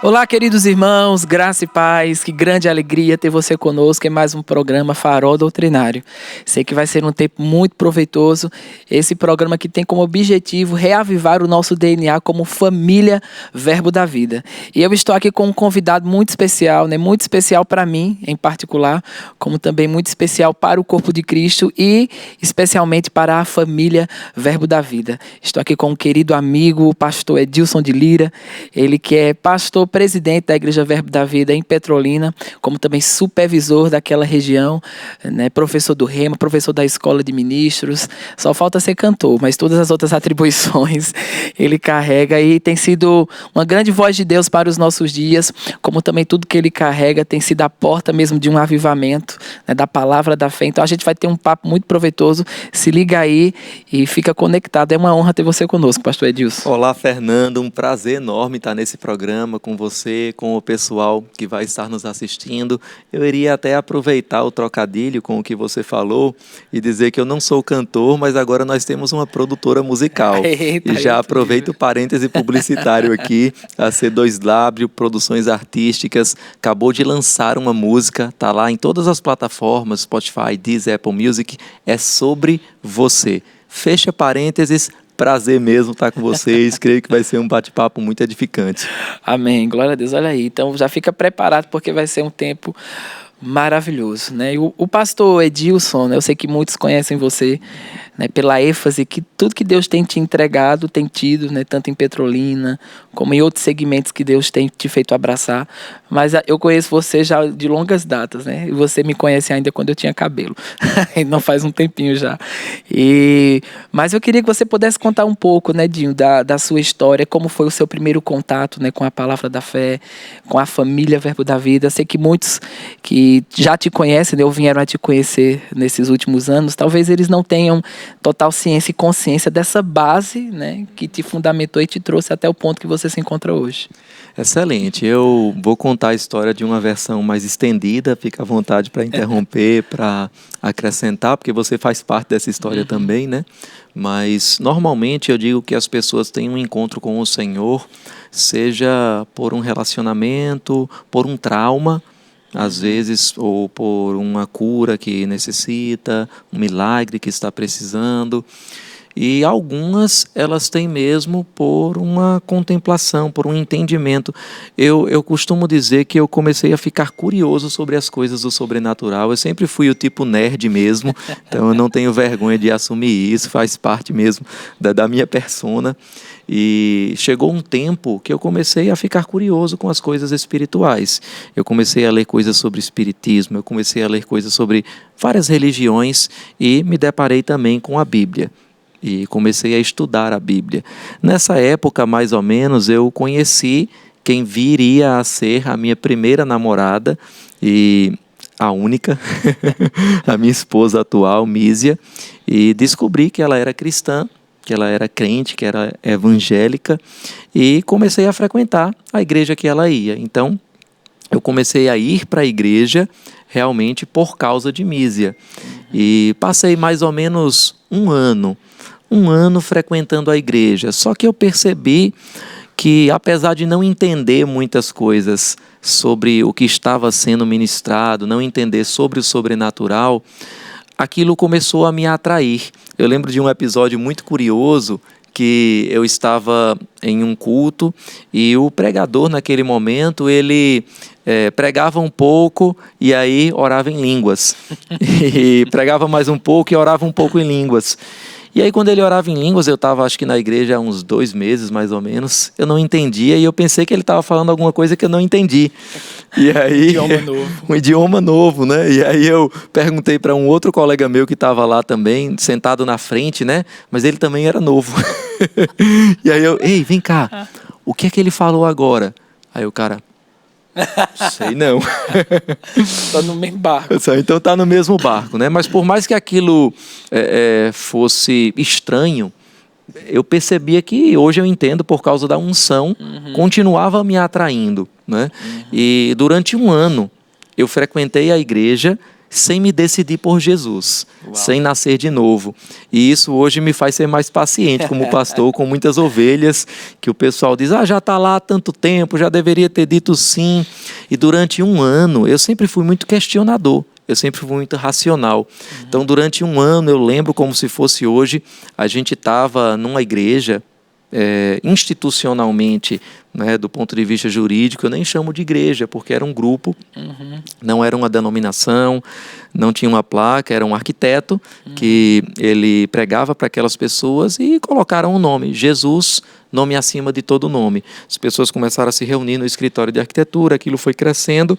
Olá, queridos irmãos, graça e paz, que grande alegria ter você conosco em mais um programa Farol Doutrinário. Sei que vai ser um tempo muito proveitoso, esse programa que tem como objetivo reavivar o nosso DNA como família Verbo da Vida. E eu estou aqui com um convidado muito especial, muito especial para mim em particular, como também muito especial para o corpo de Cristo e especialmente para a família Verbo da Vida. Estou aqui com um querido amigo, o pastor Edilson de Lira, ele que é pastor presidente da Igreja Verbo da Vida em Petrolina, como também supervisor daquela região, professor do Rema, professor da Escola de Ministros. Só falta ser cantor, mas todas as outras atribuições ele carrega e tem sido uma grande voz de Deus para os nossos dias, como também tudo que ele carrega tem sido a porta mesmo de um avivamento, da palavra da fé. Então a gente vai ter um papo muito proveitoso. Se liga aí e fica conectado. É uma honra ter você conosco, pastor Edilson. Olá, Fernando. Um prazer enorme estar nesse programa com você, com o pessoal que vai estar nos assistindo. Eu iria até aproveitar o trocadilho com o que você falou e dizer que eu não sou cantor, mas agora nós temos uma produtora musical. Eita, e já aproveito o parêntese publicitário aqui, a C2W Produções Artísticas acabou de lançar uma música, tá lá em todas as plataformas, Spotify, Deezer, Apple Music, é sobre você. Fecha parênteses. Prazer mesmo estar com vocês, creio que vai ser um bate-papo muito edificante. Amém, glória a Deus, olha aí, então já fica preparado porque vai ser um tempo maravilhoso, E o pastor Edilson, eu sei que muitos conhecem você, pela ênfase que tudo que Deus tem te entregado, tem tido, tanto em Petrolina, como em outros segmentos que Deus tem te feito abraçar, mas eu conheço você já de longas datas, E você me conhece ainda quando eu tinha cabelo, não faz um tempinho já, mas eu queria que você pudesse contar um pouco, Dinho, da sua história, como foi o seu primeiro contato, com a palavra da fé, com a família Verbo da Vida. Eu sei que muitos que já te conhecem, ou vieram a te conhecer nesses últimos anos, talvez eles não tenham total ciência e consciência dessa base, que te fundamentou e te trouxe até o ponto que você se encontra hoje. Excelente. Eu vou contar a história de uma versão mais estendida, fica à vontade para interromper, para acrescentar, porque você faz parte dessa história também, Mas, normalmente, eu digo que as pessoas têm um encontro com o Senhor, seja por um relacionamento, por um trauma, às vezes, ou por uma cura que necessita, um milagre que está precisando. E algumas, elas têm mesmo por uma contemplação, por um entendimento. Eu costumo dizer que eu comecei a ficar curioso sobre as coisas do sobrenatural. Eu sempre fui o tipo nerd mesmo, então eu não tenho vergonha de assumir isso, faz parte mesmo da minha persona. E chegou um tempo que eu comecei a ficar curioso com as coisas espirituais. Eu comecei a ler coisas sobre espiritismo, eu comecei a ler coisas sobre várias religiões e me deparei também com a Bíblia. E comecei a estudar a Bíblia. Nessa época, mais ou menos, eu conheci quem viria a ser a minha primeira namorada e a única, a minha esposa atual, Mísia, e descobri que ela era cristã, que ela era crente, que era evangélica, e comecei a frequentar a igreja que ela ia. Então, eu comecei a ir para a igreja realmente por causa de Mísia. E passei mais ou menos um ano frequentando a igreja. Só que eu percebi que, apesar de não entender muitas coisas sobre o que estava sendo ministrado, não entender sobre o sobrenatural, aquilo começou a me atrair. Eu lembro de um episódio muito curioso que eu estava em um culto e o pregador naquele momento, ele pregava um pouco e aí orava em línguas. E pregava mais um pouco e orava um pouco em línguas. E aí, quando ele orava em línguas, eu estava, acho que na igreja há uns 2 meses, mais ou menos, eu não entendia e eu pensei que ele estava falando alguma coisa que eu não entendi. E aí, um idioma novo, E aí eu perguntei para um outro colega meu que estava lá também, sentado na frente, Mas ele também era novo. E aí ei, vem cá, o que é que ele falou agora? Aí o cara... Sei não. Está no mesmo barco. Então está no mesmo barco, Mas por mais que aquilo fosse estranho, eu percebia que hoje eu entendo por causa da unção, continuava me atraindo, E durante um ano eu frequentei a igreja sem me decidir por Jesus, Uau. sem nascer de novo. E isso hoje me faz ser mais paciente como pastor, com muitas ovelhas, que o pessoal diz, já está lá há tanto tempo, já deveria ter dito sim. E durante um ano, eu sempre fui muito questionador, eu sempre fui muito racional. Então, durante um ano, eu lembro como se fosse hoje, a gente estava numa igreja, institucionalmente, né, do ponto de vista jurídico, eu nem chamo de igreja, porque era um grupo, não era uma denominação, não tinha uma placa, era um arquiteto que ele pregava para aquelas pessoas e colocaram um nome, Jesus, nome acima de todo nome. As pessoas começaram a se reunir no escritório de arquitetura, aquilo foi crescendo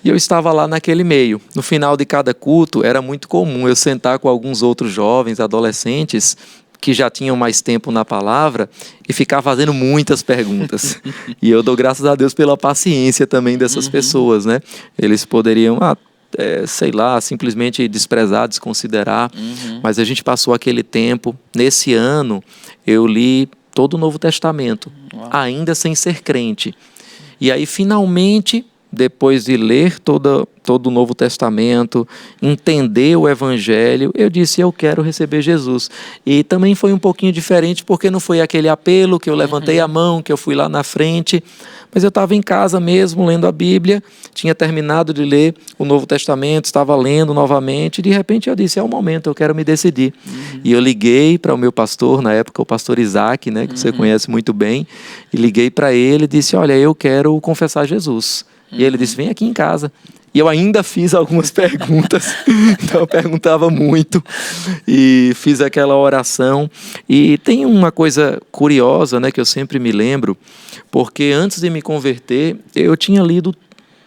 e eu estava lá naquele meio. No final de cada culto, era muito comum eu sentar com alguns outros jovens, adolescentes, que já tinham mais tempo na palavra e ficar fazendo muitas perguntas. E eu dou graças a Deus pela paciência também dessas pessoas, né? Eles poderiam, sei lá, simplesmente desprezar, desconsiderar, mas a gente passou aquele tempo. Nesse ano, eu li todo o Novo Testamento, ainda sem ser crente. E aí, finalmente, depois de ler todo o Novo Testamento, entender o Evangelho, eu disse, eu quero receber Jesus. E também foi um pouquinho diferente, porque não foi aquele apelo que eu levantei a mão, que eu fui lá na frente, mas eu estava em casa mesmo, lendo a Bíblia, tinha terminado de ler o Novo Testamento, estava lendo novamente, e de repente eu disse, é o momento, eu quero me decidir. E eu liguei para o meu pastor, na época o pastor Isaac, né, que você conhece muito bem, e liguei para ele e disse, olha, eu quero confessar Jesus. E ele disse, vem aqui em casa. E eu ainda fiz algumas perguntas, então eu perguntava muito e fiz aquela oração. E tem uma coisa curiosa, né, que eu sempre me lembro, porque antes de me converter, eu tinha lido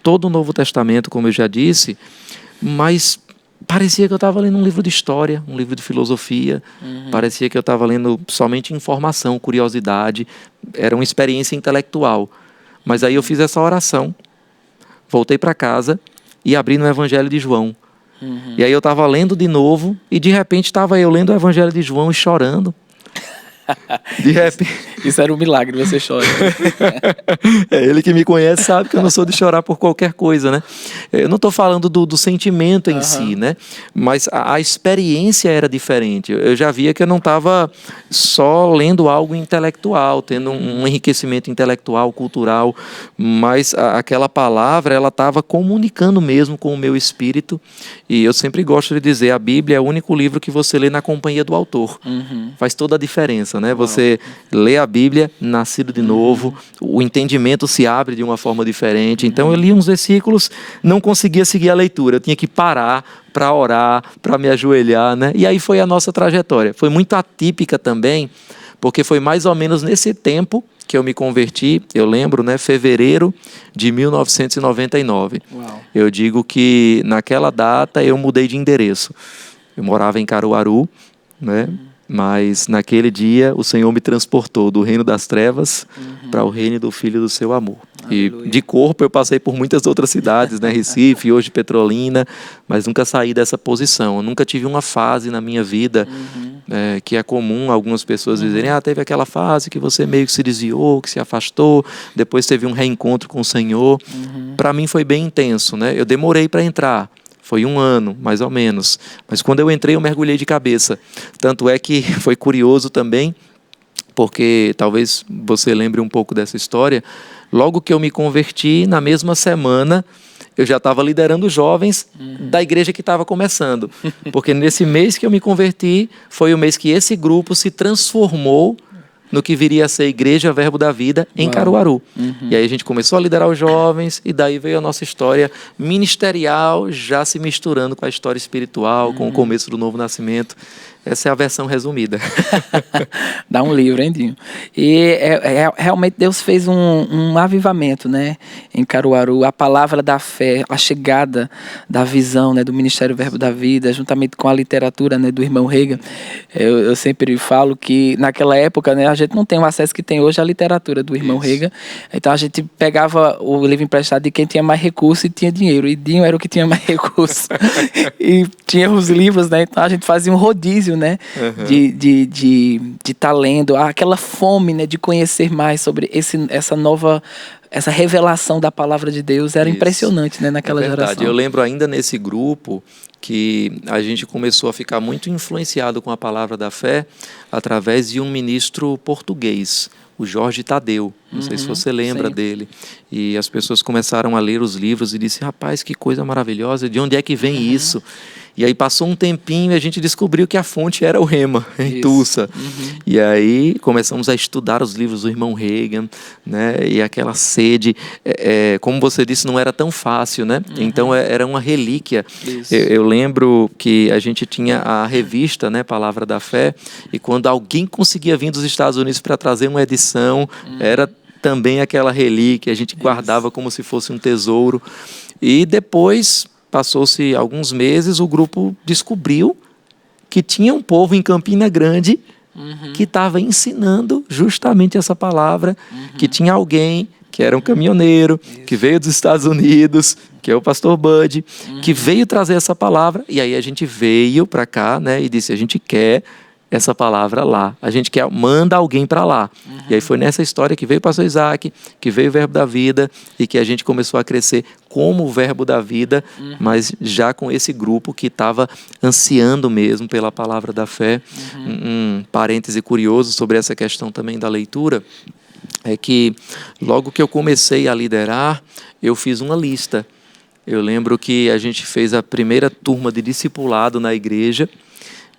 todo o Novo Testamento, como eu já disse, mas parecia que eu estava lendo um livro de história, um livro de filosofia, parecia que eu estava lendo somente informação, curiosidade, era uma experiência intelectual. Mas aí eu fiz essa oração, voltei para casa e abri no Evangelho de João. E aí eu estava lendo de novo e de repente estava eu lendo o Evangelho de João e chorando. De repente... Isso era um milagre, você chora. Ele que me conhece sabe que eu não sou de chorar por qualquer coisa, né? Eu não estou falando do sentimento em si, né? Mas a experiência era diferente. Eu já via que eu não estava só lendo algo intelectual, tendo um enriquecimento intelectual, cultural, mas aquela palavra, ela estava comunicando mesmo com o meu espírito. E eu sempre gosto de dizer, a Bíblia é o único livro que você lê na companhia do autor. Faz toda a diferença, né? Você lê a Bíblia, nascido de novo, o entendimento se abre de uma forma diferente. Então eu li uns versículos, não conseguia seguir a leitura, eu tinha que parar para orar, para me ajoelhar, né? E aí foi a nossa trajetória. Foi muito atípica também, porque foi mais ou menos nesse tempo que eu me converti, eu lembro, né, fevereiro de 1999. Uau. Eu digo que naquela data eu mudei de endereço. Eu morava em Caruaru, né? Mas naquele dia o Senhor me transportou do reino das trevas para o reino do Filho do seu amor. Aleluia. E de corpo eu passei por muitas outras cidades, né? Recife, hoje Petrolina, mas nunca saí dessa posição. Eu nunca tive uma fase na minha vida que é comum algumas pessoas dizerem, teve aquela fase que você meio que se desviou, que se afastou, depois teve um reencontro com o Senhor. Para mim foi bem intenso, né? Eu demorei para entrar. Foi 1 ano, mais ou menos. Mas quando eu entrei, eu mergulhei de cabeça. Tanto é que foi curioso também, porque talvez você lembre um pouco dessa história. Logo que eu me converti, na mesma semana, eu já estava liderando jovens da igreja que estava começando. Porque nesse mês que eu me converti, foi o mês que esse grupo se transformou no que viria a ser a Igreja Verbo da Vida em Caruaru. E aí a gente começou a liderar os jovens e daí veio a nossa história ministerial já se misturando com a história espiritual, com o começo do novo nascimento. Essa é a versão resumida. Dá um livro, hein, Dinho? E realmente Deus fez um avivamento, né, em Caruaru. A palavra da fé, a chegada da visão, né, do Ministério Verbo da Vida, juntamente com a literatura, né, do irmão Reagan. Eu sempre falo que naquela época, né, a gente não tem o acesso que tem hoje à literatura do irmão Reagan. Então a gente pegava o livro emprestado de quem tinha mais recurso e tinha dinheiro. E Dinho era o que tinha mais recurso. E tinha os livros, né? Então a gente fazia um rodízio, vício, né? De estar lendo, aquela fome, né? De conhecer mais sobre essa revelação da palavra de Deus. Era impressionante, né? Naquela geração. Eu lembro ainda nesse grupo que a gente começou a ficar muito influenciado com a palavra da fé através de um ministro português, o Jorge Tadeu. Não sei se você lembra dele. E as pessoas começaram a ler os livros e disseram: rapaz, que coisa maravilhosa, de onde é que vem isso? E aí passou um tempinho e a gente descobriu que a fonte era o Rema, em Tulsa. E aí começamos a estudar os livros do irmão Reagan, né? E aquela sede, como você disse, não era tão fácil, né? Então era uma relíquia. Eu lembro que a gente tinha a revista, né, Palavra da Fé, e quando alguém conseguia vir dos Estados Unidos para trazer uma edição, era também aquela relíquia, a gente guardava como se fosse um tesouro. E depois, passou-se alguns meses, o grupo descobriu que tinha um povo em Campina Grande que estava ensinando justamente essa palavra, que tinha alguém que era um caminhoneiro, que veio dos Estados Unidos, que é o pastor Bud, que veio trazer essa palavra, e aí a gente veio para cá, né, e disse: a gente quer essa palavra lá, a gente quer, manda alguém para lá. E aí foi nessa história que veio o pastor Isaac, que veio o Verbo da Vida, e que a gente começou a crescer como o Verbo da Vida, mas já com esse grupo que estava ansiando mesmo pela palavra da fé. Um parêntese curioso sobre essa questão também da leitura é que logo que eu comecei a liderar, eu fiz uma lista. Eu lembro que a gente fez a primeira turma de discipulado na igreja.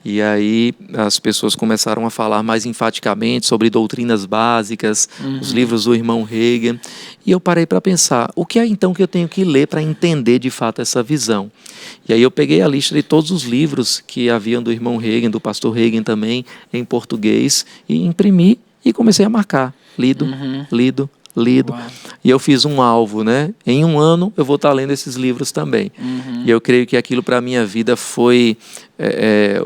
E aí as pessoas começaram a falar mais enfaticamente sobre doutrinas básicas, os livros do irmão Reagan. E eu parei para pensar, o que é então que eu tenho que ler para entender de fato essa visão? E aí eu peguei a lista de todos os livros que haviam do irmão Reagan, do pastor Reagan também, em português, e imprimi e comecei a marcar. Lido. Uau. E eu fiz um alvo, né? Em um ano eu vou estar lendo esses livros também. E eu creio que aquilo para a minha vida foi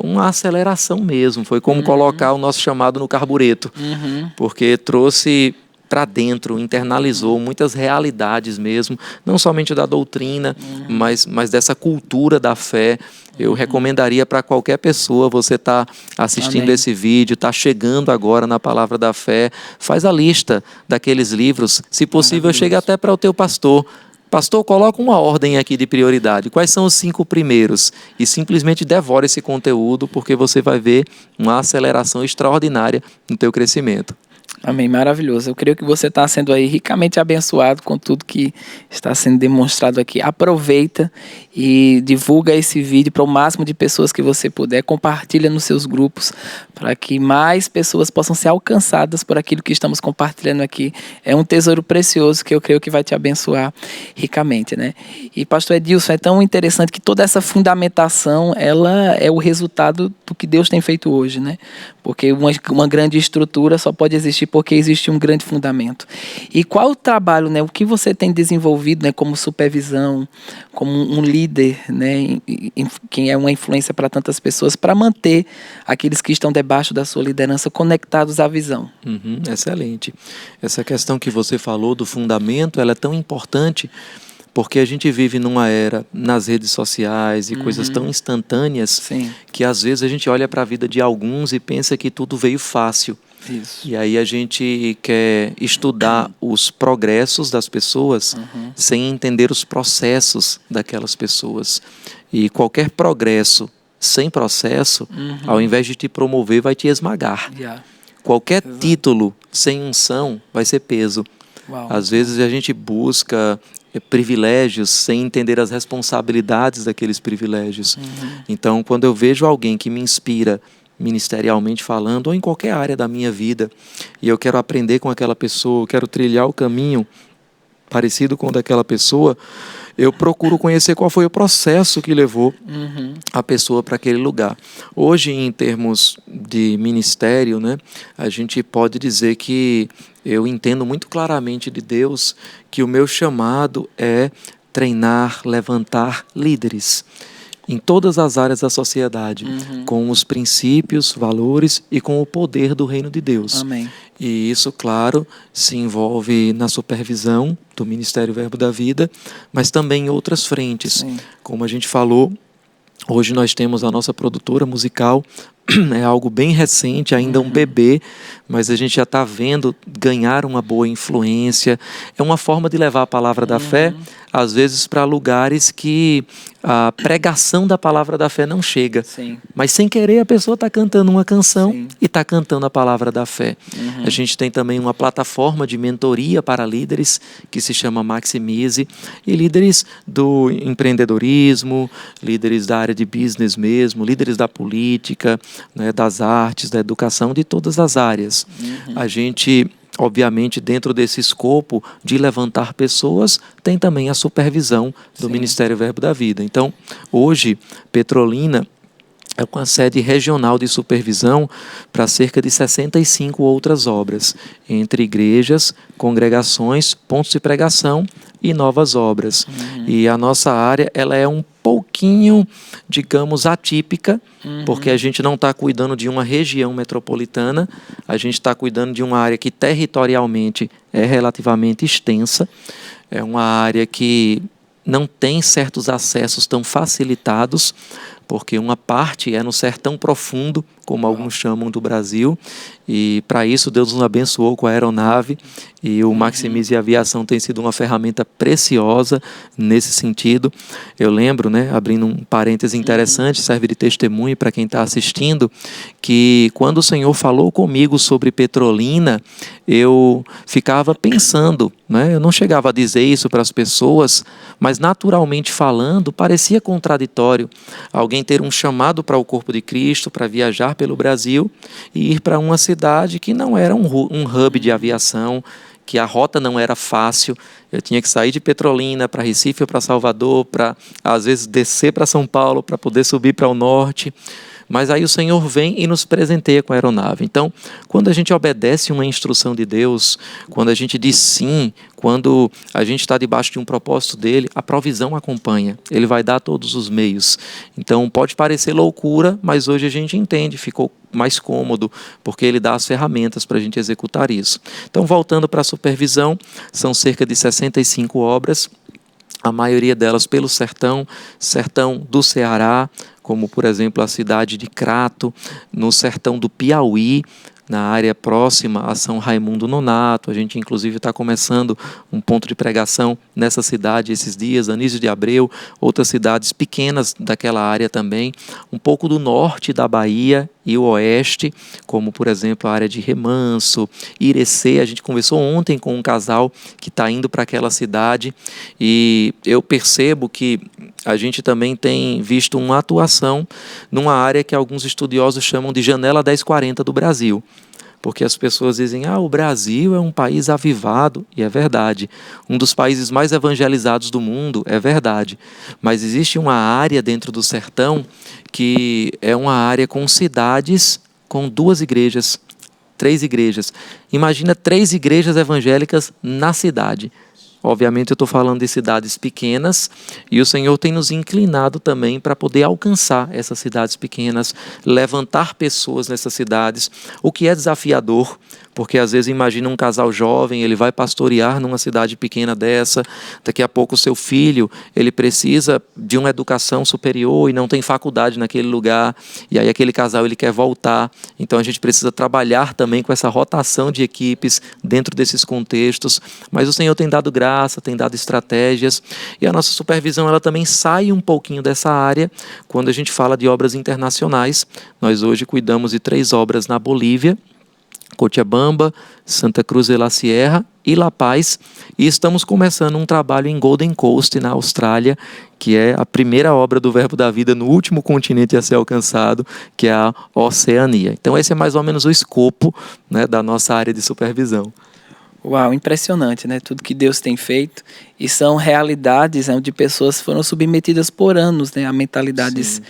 uma aceleração mesmo. Foi como colocar o nosso chamado no carbureto. Porque trouxe para dentro, internalizou muitas realidades mesmo, não somente da doutrina, mas dessa cultura da fé. Eu recomendaria para qualquer pessoa, você está assistindo esse vídeo, está chegando agora na Palavra da Fé, faz a lista daqueles livros, se possível chega até para o teu pastor. Pastor, coloca uma ordem aqui de prioridade. Quais são os 5 primeiros? E simplesmente devora esse conteúdo, porque você vai ver uma aceleração extraordinária no teu crescimento. Amém, maravilhoso. Eu creio que você está sendo aí ricamente abençoado com tudo que está sendo demonstrado aqui. Aproveita e divulga esse vídeo para o máximo de pessoas que você puder. Compartilha nos seus grupos para que mais pessoas possam ser alcançadas por aquilo que estamos compartilhando aqui. É um tesouro precioso que eu creio que vai te abençoar ricamente, né? E pastor Edilson, é tão interessante que toda essa fundamentação, ela é o resultado do que Deus tem feito hoje, né? Porque uma grande estrutura só pode existir porque existe um grande fundamento. E qual o trabalho, né? O que você tem desenvolvido, né? Como supervisão, como um líder, né? Quem é uma influência para tantas pessoas, para manter aqueles que estão debaixo da sua liderança conectados à visão. Excelente. Essa questão que você falou do fundamento, ela é tão importante porque a gente vive numa era nas redes sociais e coisas tão instantâneas. Sim. Que às vezes a gente olha para a vida de alguns e pensa que tudo veio fácil. Isso. E aí a gente quer estudar os progressos das pessoas sem entender os processos daquelas pessoas. E qualquer progresso sem processo, ao invés de te promover, vai te esmagar. Qualquer título sem unção vai ser peso. Às vezes a gente busca privilégios sem entender as responsabilidades daqueles privilégios. Então, quando eu vejo alguém que me inspira ministerialmente falando, ou em qualquer área da minha vida, e eu quero aprender com aquela pessoa, eu quero trilhar o caminho parecido com o daquela pessoa, eu procuro conhecer qual foi o processo que levou a pessoa para aquele lugar. Hoje, em termos de ministério, né, a gente pode dizer que eu entendo muito claramente de Deus que o meu chamado é treinar, levantar líderes em todas as áreas da sociedade, com os princípios, valores e com o poder do reino de Deus. Amém. E isso, claro, se envolve na supervisão do Ministério Verbo da Vida, mas também em outras frentes. Sim. Como a gente falou, hoje nós temos a nossa produtora musical, é algo bem recente, ainda um bebê, mas a gente já está vendo ganhar uma boa influência. É uma forma de levar a palavra da fé, às vezes, para lugares que a pregação da palavra da fé não chega. Sim. Mas sem querer a pessoa está cantando uma canção Sim. e está cantando a palavra da fé. A gente tem também uma plataforma de mentoria para líderes que se chama Maximize, e líderes do empreendedorismo, líderes da área de business mesmo, líderes da política, né, das artes, da educação, de todas as áreas. A gente, obviamente, dentro desse escopo de levantar pessoas, tem também a supervisão do Ministério Verbo da Vida. Então, hoje, Petrolina é uma sede regional de supervisão para cerca de 65 outras obras, entre igrejas, congregações, pontos de pregação e novas obras. E a nossa área, ela é um pouquinho, digamos, atípica, porque a gente não está cuidando de uma região metropolitana, a gente está cuidando de uma área que territorialmente é relativamente extensa, é uma área que não tem certos acessos tão facilitados, porque uma parte é no sertão profundo, como alguns chamam do Brasil, e para isso Deus nos abençoou com a aeronave, e o Maximize Aviação tem sido uma ferramenta preciosa nesse sentido. Eu lembro, né, abrindo um parêntese interessante, serve de testemunho para quem está assistindo, que quando o Senhor falou comigo sobre Petrolina, eu ficava pensando, né, eu não chegava a dizer isso para as pessoas, mas naturalmente falando, parecia contraditório alguém ter um chamado para o corpo de Cristo, para viajar pelo Brasil e ir para uma cidade que não era um hub de aviação, que a rota não era fácil. Eu tinha que sair de Petrolina para Recife ou para Salvador, para às vezes descer para São Paulo para poder subir para o norte. Mas aí o Senhor vem e nos presenteia com a aeronave. Então, quando a gente obedece uma instrução de Deus, quando a gente diz sim, quando a gente está debaixo de um propósito dele, a provisão acompanha. Ele vai dar todos os meios. Então, pode parecer loucura, mas hoje a gente entende, ficou mais cômodo, porque ele dá as ferramentas para a gente executar isso. Então, voltando para a supervisão, são cerca de 65 obras, a maioria delas pelo sertão do Ceará, como, por exemplo, a cidade de Crato, no sertão do Piauí, na área próxima a São Raimundo Nonato. A gente, inclusive, está começando um ponto de pregação nessa cidade esses dias, Anísio de Abreu, outras cidades pequenas daquela área também, um pouco do norte da Bahia e o oeste, como, por exemplo, a área de Remanso, Irecê. A gente conversou ontem com um casal que está indo para aquela cidade, e eu percebo que a gente também tem visto uma atuação numa área que alguns estudiosos chamam de janela 1040 do Brasil. Porque as pessoas dizem, o Brasil é um país avivado, e é verdade. Um dos países mais evangelizados do mundo, é verdade. Mas existe uma área dentro do sertão que é uma área com cidades com 2 igrejas, 3 igrejas. Imagina 3 igrejas evangélicas na cidade. Obviamente eu estou falando de cidades pequenas, e o Senhor tem nos inclinado também para poder alcançar essas cidades pequenas, levantar pessoas nessas cidades, o que é desafiador, porque às vezes imagina um casal jovem, ele vai pastorear numa cidade pequena dessa, daqui a pouco o seu filho, ele precisa de uma educação superior e não tem faculdade naquele lugar, e aí aquele casal ele quer voltar, então a gente precisa trabalhar também com essa rotação de equipes dentro desses contextos, mas o Senhor tem dado graça, tem dado estratégias, e a nossa supervisão ela também sai um pouquinho dessa área quando a gente fala de obras internacionais. Nós hoje cuidamos de 3 obras na Bolívia, Cochabamba, Santa Cruz de la Sierra e La Paz, e estamos começando um trabalho em Golden Coast, na Austrália, que é a primeira obra do Verbo da Vida no último continente a ser alcançado, que é a Oceania. Então esse é mais ou menos o escopo, né, da nossa área de supervisão. Uau, impressionante, né? Tudo que Deus tem feito. E são realidades onde pessoas foram submetidas por anos, né? A mentalidades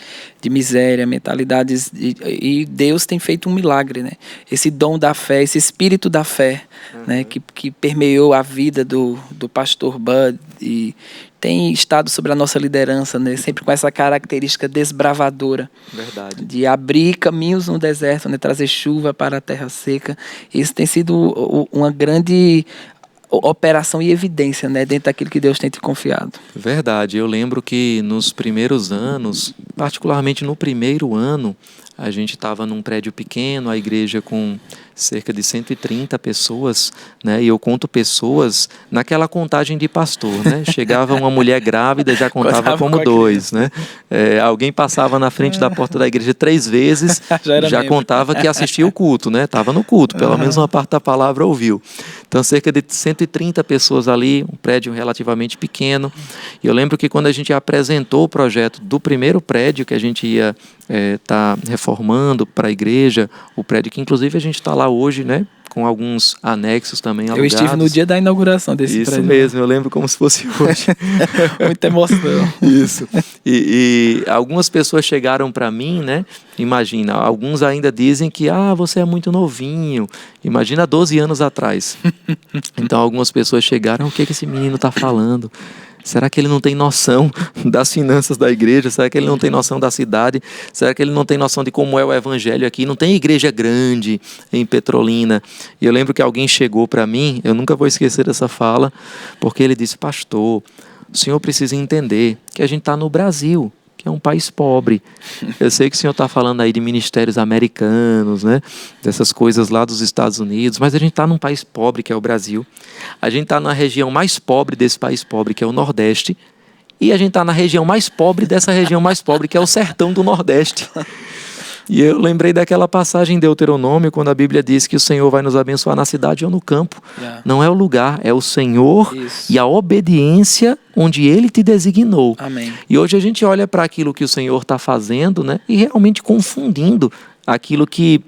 de miséria, mentalidades... E Deus tem feito um milagre, né? Esse dom da fé, esse espírito da fé, né? Que permeou a vida do pastor Bud e tem estado sobre a nossa liderança, né? Sempre com essa característica desbravadora. Verdade. De abrir caminhos no deserto, né? Trazer chuva para a terra seca. Isso tem sido uma grande operação e evidência, né? Dentro daquilo que Deus tem te confiado. Verdade. Eu lembro que nos primeiros anos, particularmente no primeiro ano, A gente estava num prédio pequeno, a igreja com cerca de 130 pessoas, né? E eu conto pessoas naquela contagem de pastor, né? Chegava uma mulher grávida, já contava como 2, né? Alguém passava na frente da porta da igreja 3 vezes, já contava que assistia o culto, né? Estava no culto, pelo menos uma parte da palavra ouviu. Então, cerca de 130 pessoas ali, um prédio relativamente pequeno. E eu lembro que quando a gente apresentou o projeto do primeiro prédio que a gente ia estar reformando para a igreja, o prédio que inclusive a gente está lá hoje, né? Com alguns anexos também alugados. Eu estive no dia da inauguração desse prédio. Isso mesmo, eu lembro como se fosse hoje. Muita emoção. Isso. E algumas pessoas chegaram para mim, né? Imagina, alguns ainda dizem que você é muito novinho. Imagina 12 anos atrás. Então algumas pessoas chegaram, o que esse menino está falando? Será que ele não tem noção das finanças da igreja? Será que ele não tem noção da cidade? Será que ele não tem noção de como é o evangelho aqui? Não tem igreja grande em Petrolina. E eu lembro que alguém chegou para mim, eu nunca vou esquecer dessa fala, porque ele disse: pastor, o senhor precisa entender que a gente está no Brasil, que é um país pobre. Eu sei que o senhor está falando aí de ministérios americanos, né? Dessas coisas lá dos Estados Unidos, mas a gente está num país pobre, que é o Brasil. A gente está na região mais pobre desse país pobre, que é o Nordeste. E a gente está na região mais pobre dessa região mais pobre, que é o sertão do Nordeste. E eu lembrei daquela passagem em Deuteronômio, quando a Bíblia diz que o Senhor vai nos abençoar na cidade ou no campo. Não é o lugar, é o Senhor. Isso. E a obediência onde Ele te designou. Amém. E hoje a gente olha para aquilo que o Senhor está fazendo, né, e realmente confundindo aquilo que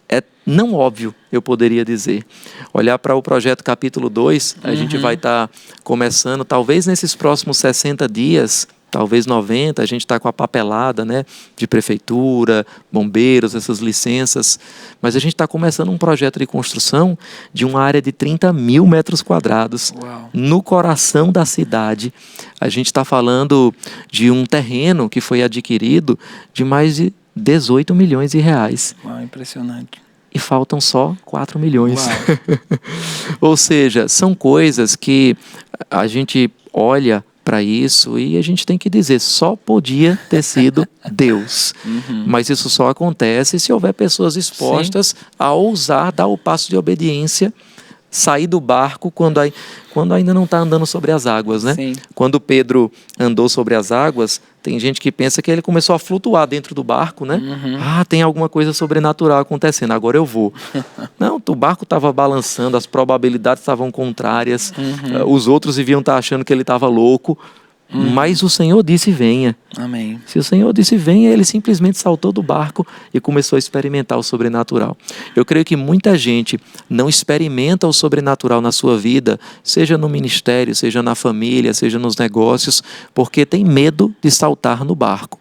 é não óbvio, eu poderia dizer. Olhar para o projeto capítulo 2, a gente vai estar começando, talvez nesses próximos 60 dias, talvez 90, a gente está com a papelada, né, de prefeitura, bombeiros, essas licenças, mas a gente está começando um projeto de construção de uma área de 30 mil metros quadrados. Uau. No coração da cidade. A gente está falando de um terreno que foi adquirido de mais de 18 milhões de reais. Uau, impressionante. E faltam só 4 milhões. Ou seja, são coisas que a gente olha para isso e a gente tem que dizer, só podia ter sido Deus. Mas isso só acontece se houver pessoas dispostas a ousar dar o passo de obediência, sair do barco quando ainda não está andando sobre as águas, né? Sim. Quando Pedro andou sobre as águas, tem gente que pensa que ele começou a flutuar dentro do barco, né? Tem alguma coisa sobrenatural acontecendo, agora eu vou. Não, o barco estava balançando, as probabilidades estavam contrárias, os outros deviam estar achando que ele estava louco, mas o Senhor disse venha. Amém. Se o Senhor disse venha, ele simplesmente saltou do barco e começou a experimentar o sobrenatural. Eu creio que muita gente não experimenta o sobrenatural na sua vida, seja no ministério, seja na família, seja nos negócios, porque tem medo de saltar no barco.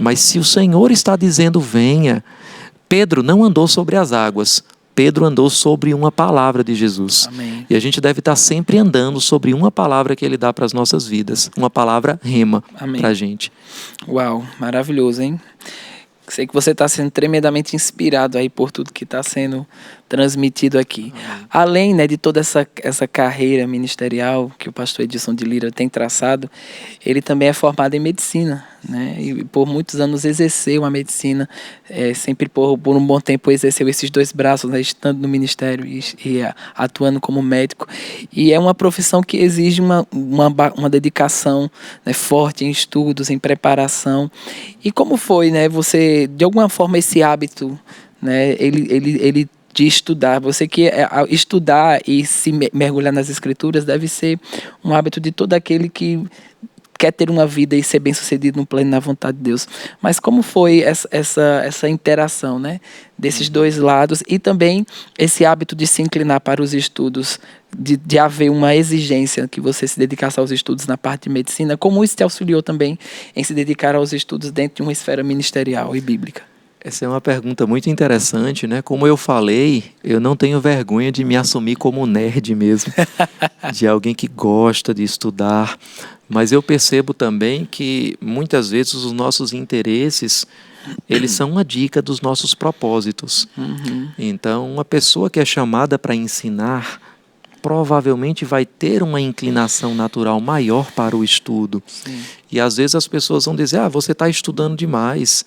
Mas se o Senhor está dizendo venha, Pedro não andou sobre as águas, Pedro andou sobre uma palavra de Jesus. Amém. E a gente deve estar sempre andando sobre uma palavra que Ele dá para as nossas vidas. Uma palavra rema para a gente. Uau, maravilhoso, hein? Sei que você está sendo tremendamente inspirado aí por tudo que está sendo transmitido aqui. Além, né, de toda essa carreira ministerial que o pastor Edson de Lira tem traçado, ele também é formado em medicina, né? E por muitos anos exerceu a medicina, sempre por um bom tempo exerceu esses dois braços, né, estando no ministério e atuando como médico. E é uma profissão que exige uma dedicação, né, forte em estudos, em preparação. E como foi, né, você, de alguma forma, esse hábito, né, ele de estudar, você que estudar e se mergulhar nas escrituras deve ser um hábito de todo aquele que quer ter uma vida e ser bem-sucedido no plano e na vontade de Deus. Mas como foi essa interação, né, desses dois lados e também esse hábito de se inclinar para os estudos, de haver uma exigência que você se dedicasse aos estudos na parte de medicina, como isso te auxiliou também em se dedicar aos estudos dentro de uma esfera ministerial e bíblica? Essa é uma pergunta muito interessante, né? Como eu falei, eu não tenho vergonha de me assumir como nerd mesmo, de alguém que gosta de estudar, mas eu percebo também que muitas vezes os nossos interesses, eles são uma dica dos nossos propósitos. Então, uma pessoa que é chamada para ensinar, provavelmente vai ter uma inclinação natural maior para o estudo. Sim. E às vezes as pessoas vão dizer, você está estudando demais.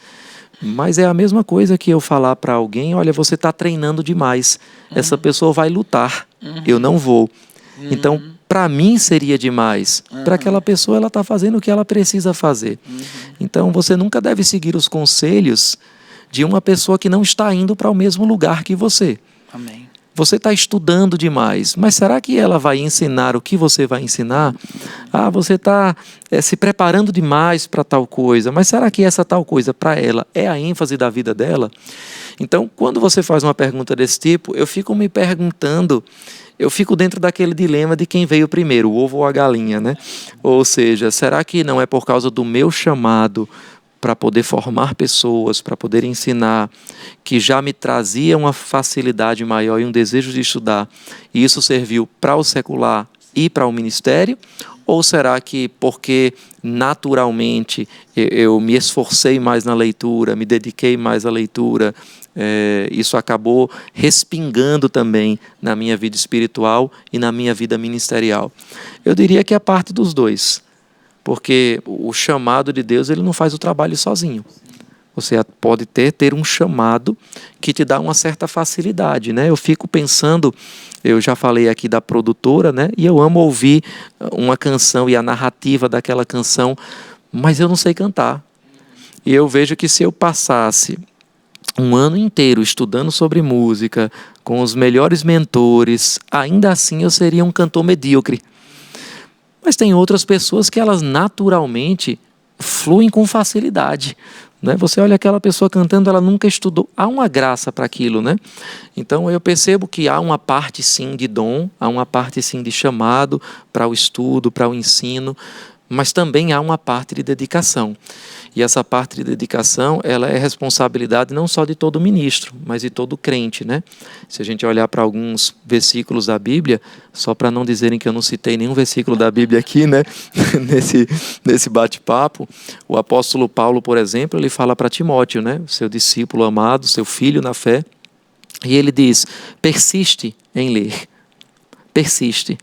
Mas é a mesma coisa que eu falar para alguém, olha, você está treinando demais, essa pessoa vai lutar, eu não vou. Então, para mim seria demais, para aquela pessoa ela está fazendo o que ela precisa fazer. Então, você nunca deve seguir os conselhos de uma pessoa que não está indo para o mesmo lugar que você. Amém. Você está estudando demais, mas será que ela vai ensinar o que você vai ensinar? Ah, você está se preparando demais para tal coisa, mas será que essa tal coisa para ela é a ênfase da vida dela? Então, quando você faz uma pergunta desse tipo, eu fico me perguntando, eu fico dentro daquele dilema de quem veio primeiro, o ovo ou a galinha, né? Ou seja, será que não é por causa do meu chamado para poder formar pessoas, para poder ensinar, que já me trazia uma facilidade maior e um desejo de estudar, e isso serviu para o secular e para o ministério? Ou será que porque naturalmente eu me esforcei mais na leitura, me dediquei mais à leitura, isso acabou respingando também na minha vida espiritual e na minha vida ministerial? Eu diria que é parte dos dois. Porque o chamado de Deus, ele não faz o trabalho sozinho. Você pode ter um chamado que te dá uma certa facilidade, né? Eu fico pensando, eu já falei aqui da produtora, né? E eu amo ouvir uma canção e a narrativa daquela canção, mas eu não sei cantar. E eu vejo que se eu passasse um ano inteiro estudando sobre música, com os melhores mentores, ainda assim eu seria um cantor medíocre. Mas tem outras pessoas que elas naturalmente fluem com facilidade, né? Você olha aquela pessoa cantando, ela nunca estudou, há uma graça para aquilo, né? Então eu percebo que há uma parte sim de dom, há uma parte sim de chamado para o estudo, para o ensino, mas também há uma parte de dedicação. E essa parte de dedicação, ela é responsabilidade não só de todo ministro, mas de todo crente, né? Se a gente olhar para alguns versículos da Bíblia, só para não dizerem que eu não citei nenhum versículo da Bíblia aqui, né? nesse bate-papo, o apóstolo Paulo, por exemplo, ele fala para Timóteo, né? Seu discípulo amado, seu filho na fé, e ele diz, persiste em ler, persiste.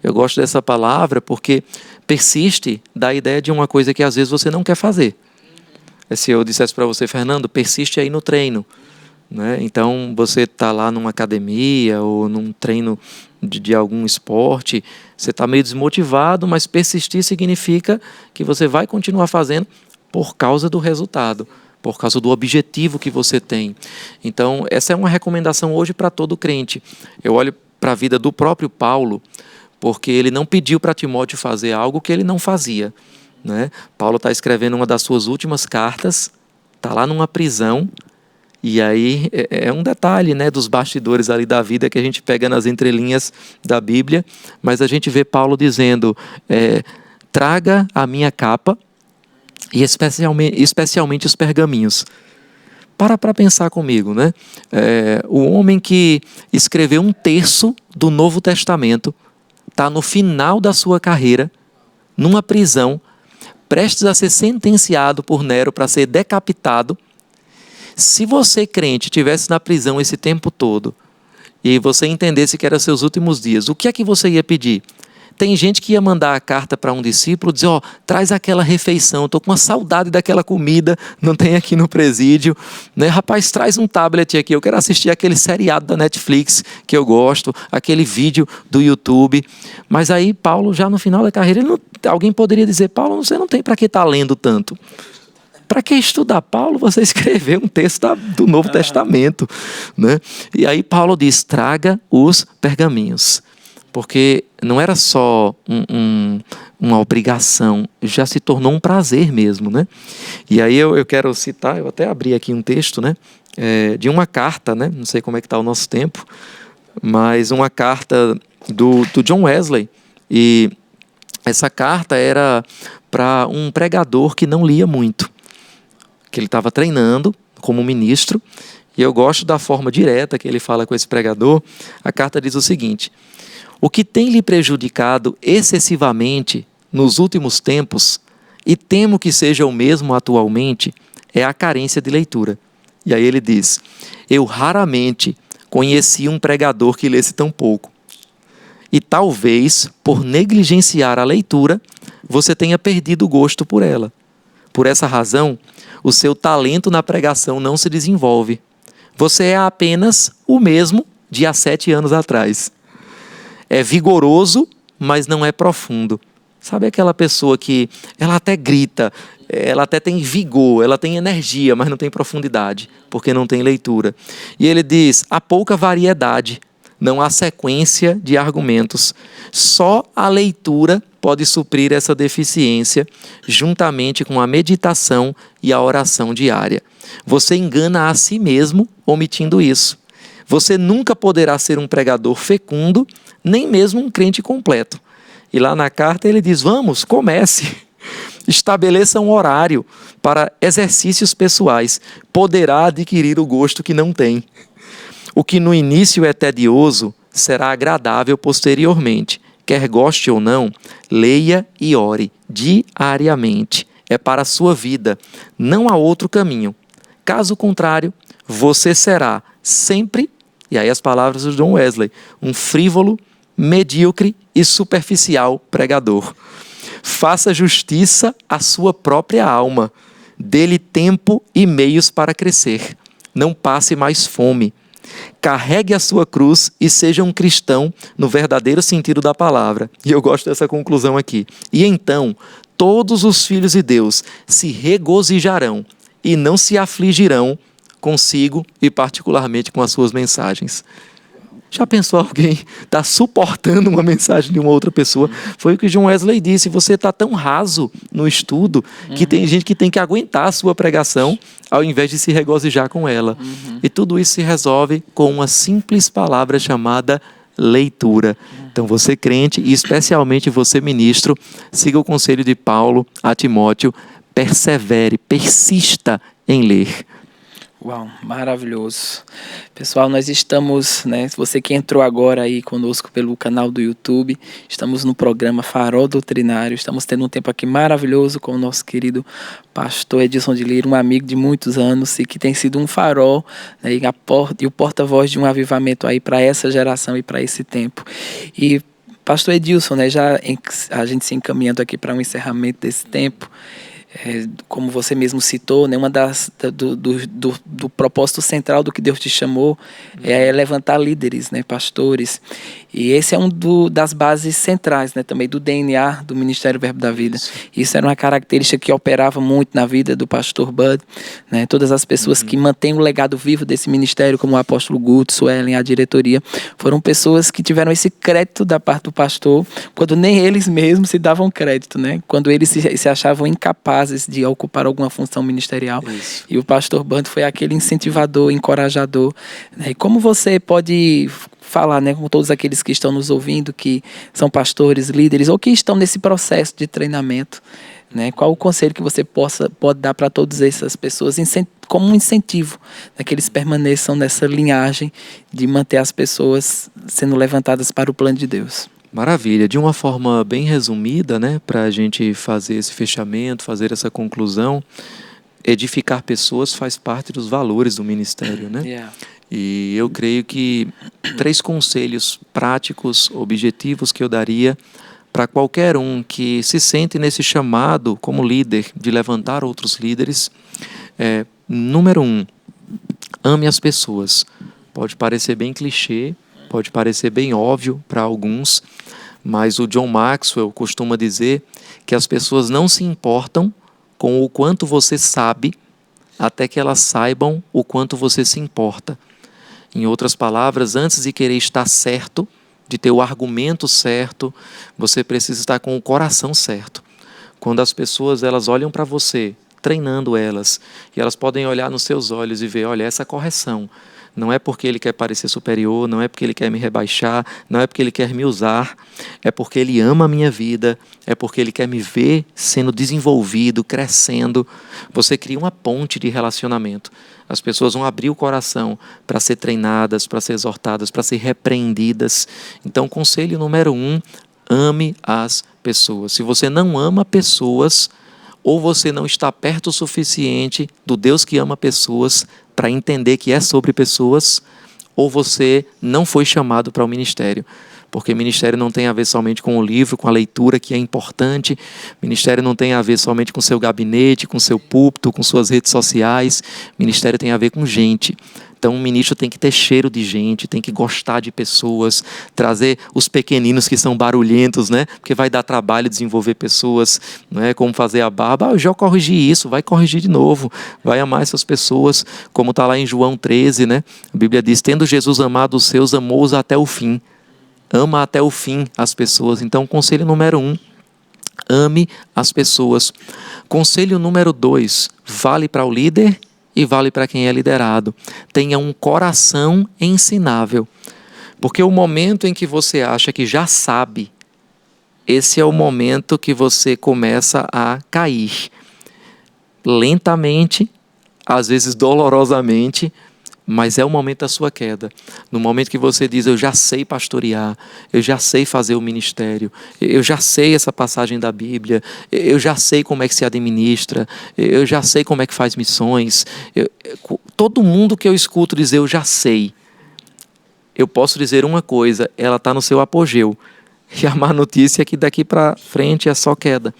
Eu gosto dessa palavra porque persiste dá a ideia de uma coisa que às vezes você não quer fazer. Se eu dissesse para você, Fernando, persiste aí no treino, né? Então você está lá numa academia ou num treino de algum esporte, você está meio desmotivado, mas persistir significa que você vai continuar fazendo por causa do resultado, por causa do objetivo que você tem. Então essa é uma recomendação hoje para todo crente. Eu olho para a vida do próprio Paulo, porque ele não pediu para Timóteo fazer algo que ele não fazia, né? Paulo está escrevendo uma das suas últimas cartas, está lá numa prisão, e aí é um detalhe, né, dos bastidores ali da vida que a gente pega nas entrelinhas da Bíblia, mas a gente vê Paulo dizendo, traga a minha capa e especialmente os pergaminhos. Para pensar comigo, né? O homem que escreveu um terço do Novo Testamento está no final da sua carreira, numa prisão, prestes a ser sentenciado por Nero para ser decapitado. Se você, crente, estivesse na prisão esse tempo todo e você entendesse que eram seus últimos dias, o que é que você ia pedir? Tem gente que ia mandar a carta para um discípulo, dizer, traz aquela refeição, estou com uma saudade daquela comida, não tem aqui no presídio, né? Rapaz, traz um tablet aqui, eu quero assistir aquele seriado da Netflix que eu gosto, aquele vídeo do YouTube. Mas aí Paulo, já no final da carreira, alguém poderia dizer, Paulo, você não tem para que estar lendo tanto. Para que estudar? Paulo, você escreveu um texto do Novo Testamento, né? E aí Paulo diz, traga os pergaminhos. Porque não era só uma obrigação, já se tornou um prazer mesmo, né? E aí eu quero citar, eu até abri aqui um texto, né? De uma carta, né? Não sei como é que está o nosso tempo, mas uma carta do John Wesley. E essa carta era para um pregador que não lia muito, que ele estava treinando como ministro, e eu gosto da forma direta que ele fala com esse pregador. A carta diz o seguinte: o que tem lhe prejudicado excessivamente nos últimos tempos, e temo que seja o mesmo atualmente, é a carência de leitura. E aí ele diz, eu raramente conheci um pregador que lesse tão pouco. E talvez, por negligenciar a leitura, você tenha perdido o gosto por ela. Por essa razão, o seu talento na pregação não se desenvolve. Você é apenas o mesmo de há 7 anos atrás. É vigoroso, mas não é profundo. Sabe aquela pessoa que ela até grita, ela até tem vigor, ela tem energia, mas não tem profundidade, porque não tem leitura. E ele diz, há pouca variedade, não há sequência de argumentos. Só a leitura pode suprir essa deficiência, juntamente com a meditação e a oração diária. Você engana a si mesmo omitindo isso. Você nunca poderá ser um pregador fecundo, nem mesmo um crente completo. E lá na carta ele diz, vamos, comece. Estabeleça um horário para exercícios pessoais. Poderá adquirir o gosto que não tem. O que no início é tedioso, será agradável posteriormente. Quer goste ou não, leia e ore diariamente. É para a sua vida, não há outro caminho. Caso contrário, você será sempre, e aí as palavras de John Wesley, um frívolo, medíocre e superficial pregador. Faça justiça à sua própria alma. Dê-lhe tempo e meios para crescer. Não passe mais fome. Carregue a sua cruz e seja um cristão no verdadeiro sentido da palavra. E eu gosto dessa conclusão aqui. E então, todos os filhos de Deus se regozijarão e não se afligirão consigo e particularmente com as suas mensagens. Já pensou alguém está suportando uma mensagem de uma outra pessoa? Foi o que John Wesley disse, você está tão raso no estudo que tem gente que tem que aguentar a sua pregação ao invés de se regozijar com ela. E tudo isso se resolve com uma simples palavra chamada leitura. Então você crente e especialmente você ministro, siga o conselho de Paulo a Timóteo, persevere, persista em ler. Uau, maravilhoso. Pessoal, nós estamos, você que entrou agora aí conosco pelo canal do YouTube, estamos no programa Farol Doutrinário, estamos tendo um tempo aqui maravilhoso com o nosso querido pastor Edilson de Lira, um amigo de muitos anos e que tem sido um farol, e o porta-voz de um avivamento aí para essa geração e para esse tempo. E pastor Edilson, a gente se encaminhando aqui para um encerramento desse tempo, como você mesmo citou, uma do propósito central do que Deus te chamou é levantar líderes, pastores. E esse é das bases centrais, também do DNA do Ministério Verbo da Vida. Isso era uma característica que operava muito na vida do pastor Bud. Todas as pessoas que mantêm o legado vivo desse ministério, como o apóstolo Guto, Suelen, a diretoria, foram pessoas que tiveram esse crédito da parte do pastor, quando nem eles mesmos se davam crédito, quando eles se achavam incapazes de ocupar alguma função ministerial. Isso. E o pastor Bud foi aquele incentivador, encorajador. E como você pode falar, com todos aqueles que estão nos ouvindo, que são pastores, líderes, ou que estão nesse processo de treinamento, qual o conselho que você pode dar para todas essas pessoas como um incentivo, que eles permaneçam nessa linhagem de manter as pessoas sendo levantadas para o plano de Deus? Maravilha. De uma forma bem resumida, para a gente fazer esse fechamento, fazer essa conclusão, edificar pessoas faz parte dos valores do ministério, Yeah. E eu creio que 3 conselhos práticos, objetivos que eu daria para qualquer um que se sente nesse chamado como líder, de levantar outros líderes. Número 1, ame as pessoas. Pode parecer bem clichê, pode parecer bem óbvio para alguns, mas o John Maxwell costuma dizer que as pessoas não se importam com o quanto você sabe, até que elas saibam o quanto você se importa. Em outras palavras, antes de querer estar certo, de ter o argumento certo, você precisa estar com o coração certo. Quando as pessoas elas olham para você, treinando elas, e elas podem olhar nos seus olhos e ver, olha, essa correção não é porque ele quer parecer superior, não é porque ele quer me rebaixar, não é porque ele quer me usar, é porque ele ama a minha vida, é porque ele quer me ver sendo desenvolvido, crescendo. Você cria uma ponte de relacionamento. As pessoas vão abrir o coração para ser treinadas, para ser exortadas, para ser repreendidas. Então, conselho número 1, ame as pessoas. Se você não ama pessoas, ou você não está perto o suficiente do Deus que ama pessoas para entender que é sobre pessoas, ou você não foi chamado para o ministério. porque ministério não tem a ver somente com o livro, com a leitura, que é importante. Ministério não tem a ver somente com seu gabinete, com seu púlpito, com suas redes sociais. Ministério tem a ver com gente. Então, um ministro tem que ter cheiro de gente, tem que gostar de pessoas, trazer os pequeninos que são barulhentos, né? Porque vai dar trabalho desenvolver pessoas, não é? Como fazer a barba. Eu já corrigi isso, vai corrigir de novo, vai amar essas pessoas, como está lá em João 13, né? A Bíblia diz: tendo Jesus amado os seus, amou-os até o fim. Ama até o fim as pessoas. Então, conselho número 1, ame as pessoas. Conselho número 2, vale para o líder e vale para quem é liderado. Tenha um coração ensinável. Porque o momento em que você acha que já sabe, esse é o momento que você começa a cair. Lentamente, às vezes dolorosamente, mas é o momento da sua queda. No momento que você diz: eu já sei pastorear, eu já sei fazer o ministério, eu já sei essa passagem da Bíblia, eu já sei como é que se administra, eu já sei como é que faz missões. Todo mundo que eu escuto dizer eu já sei, eu posso dizer uma coisa: ela está no seu apogeu. E a má notícia é que daqui para frente é só queda.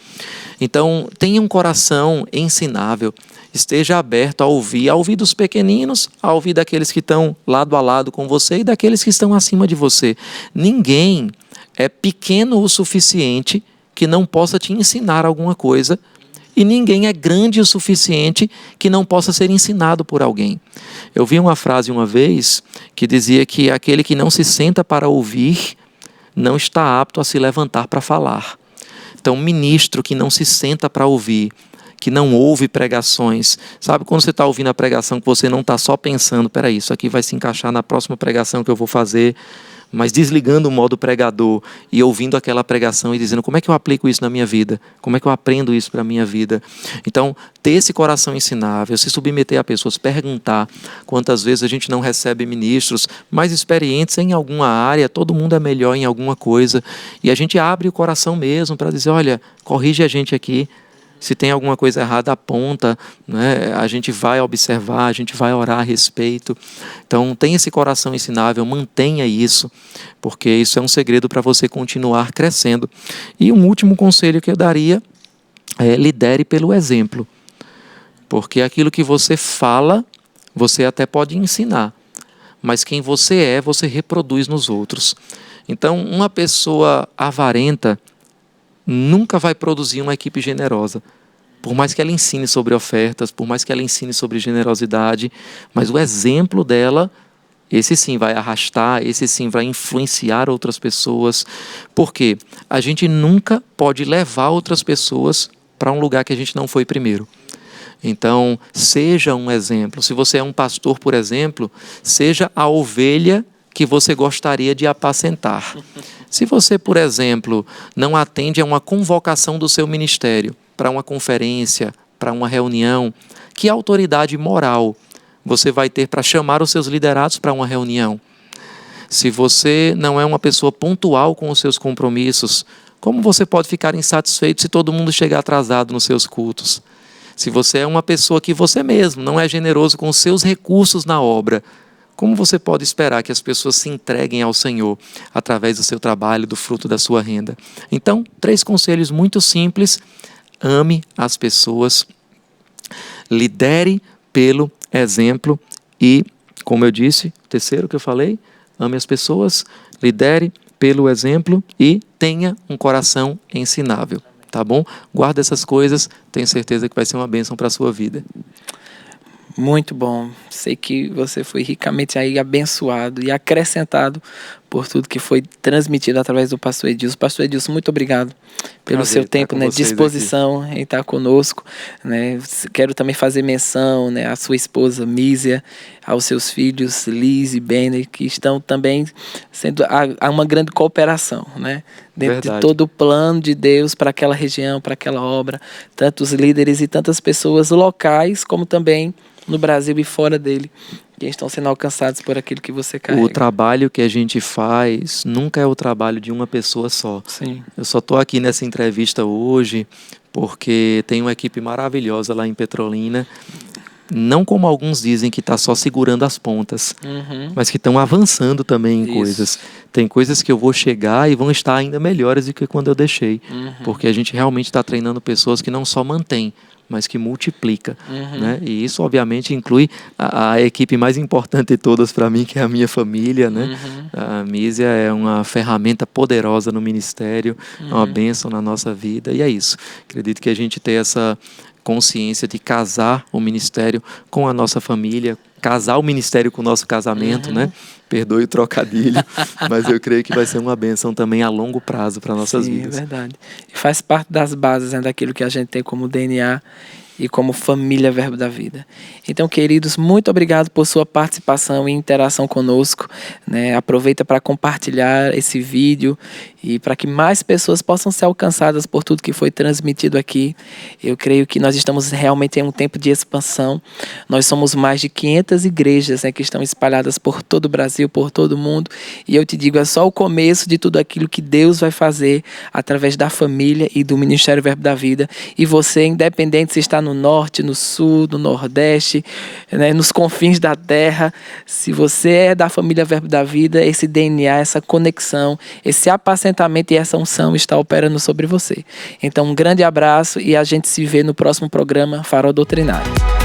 Então, tenha um coração ensinável. Esteja aberto a ouvir dos pequeninos, a ouvir daqueles que estão lado a lado com você e daqueles que estão acima de você. Ninguém é pequeno o suficiente que não possa te ensinar alguma coisa, e ninguém é grande o suficiente que não possa ser ensinado por alguém. Eu vi uma frase uma vez que dizia que aquele que não se senta para ouvir não está apto a se levantar para falar. Então, um ministro que não se senta para ouvir, que não ouve pregações. Sabe quando você está ouvindo a pregação que você não está só pensando: peraí, isso aqui vai se encaixar na próxima pregação que eu vou fazer, mas desligando o modo pregador e ouvindo aquela pregação e dizendo: como é que eu aplico isso na minha vida? Como é que eu aprendo isso para a minha vida? Então, ter esse coração ensinável, se submeter a pessoas, perguntar. Quantas vezes a gente não recebe ministros mais experientes em alguma área, todo mundo é melhor em alguma coisa, e a gente abre o coração mesmo para dizer: olha, corrige a gente aqui. Se tem alguma coisa errada, aponta, né? A gente vai observar, a gente vai orar a respeito. Então, tenha esse coração ensinável, mantenha isso, porque isso é um segredo para você continuar crescendo. E um último conselho que eu daria é: lidere pelo exemplo. Porque aquilo que você fala, você até pode ensinar, mas quem você é, você reproduz nos outros. Então, uma pessoa avarenta nunca vai produzir uma equipe generosa. Por mais que ela ensine sobre ofertas, por mais que ela ensine sobre generosidade, mas o exemplo dela, esse sim vai arrastar, esse sim vai influenciar outras pessoas. Por quê? A gente nunca pode levar outras pessoas para um lugar que a gente não foi primeiro. Então, seja um exemplo. Se você é um pastor, por exemplo, seja a ovelha que você gostaria de apacentar. Se você, por exemplo, não atende a uma convocação do seu ministério para uma conferência, para uma reunião, que autoridade moral você vai ter para chamar os seus liderados para uma reunião? Se você não é uma pessoa pontual com os seus compromissos, como você pode ficar insatisfeito se todo mundo chegar atrasado nos seus cultos? Se você é uma pessoa que você mesmo não é generoso com os seus recursos na obra, como você pode esperar que as pessoas se entreguem ao Senhor através do seu trabalho, do fruto da sua renda? Então, 3 conselhos muito simples: ame as pessoas, lidere pelo exemplo e, como eu disse, o terceiro que eu falei, ame as pessoas, lidere pelo exemplo e tenha um coração ensinável. Tá bom? Guarda essas coisas, tenho certeza que vai ser uma bênção para a sua vida. Muito bom. Sei que você foi ricamente aí abençoado e acrescentado por tudo que foi transmitido através do pastor Edilson. Pastor Edilson, muito obrigado pelo seu tempo, né, disposição aqui em estar conosco, né? Quero também fazer menção, né, à sua esposa Mísia, aos seus filhos Liz e Benner, que estão também sendo há uma grande cooperação, né, dentro de todo o plano de Deus para aquela região, para aquela obra, tantos líderes e tantas pessoas locais como também no Brasil e fora dele, que estão sendo alcançados por aquilo que você carrega. O trabalho que a gente faz nunca é o trabalho de uma pessoa só. Sim. Eu só estou aqui nessa entrevista hoje porque tem uma equipe maravilhosa lá em Petrolina Não como alguns dizem que está só segurando as pontas, mas que estão avançando também em coisas. Tem coisas que eu vou chegar e vão estar ainda melhores do que quando eu deixei. Porque a gente realmente está treinando pessoas que não só mantêm, mas que multiplica, né? E isso obviamente inclui a equipe mais importante de todas para mim, que é a minha família, né? A Mísia é uma ferramenta poderosa no ministério, é uma bênção na nossa vida, e é isso. Acredito que a gente tem essa consciência de casar o ministério com a nossa família, casar o ministério com o nosso casamento, né? Perdoe o trocadilho, mas eu creio que vai ser uma bênção também a longo prazo para nossas vidas. É verdade. E faz parte das bases, né, daquilo que a gente tem como DNA e como família Verbo da Vida. Então, queridos, muito obrigado por sua participação e interação conosco, né? Aproveita para compartilhar esse vídeo e para que mais pessoas possam ser alcançadas por tudo que foi transmitido aqui. Eu creio que nós estamos realmente em um tempo de expansão. Nós somos mais de 500 igrejas, né, que estão espalhadas por todo o Brasil, por todo o mundo. E eu te digo, é só o começo de tudo aquilo que Deus vai fazer através da família e do Ministério Verbo da Vida. E você, independente se está no norte, no sul, no nordeste, né, nos confins da terra, se você é da família Verbo da Vida, esse DNA, essa conexão, esse apacentamento e essa unção está operando sobre você. Então, um grande abraço e a gente se vê no próximo programa Farol Doutrinário.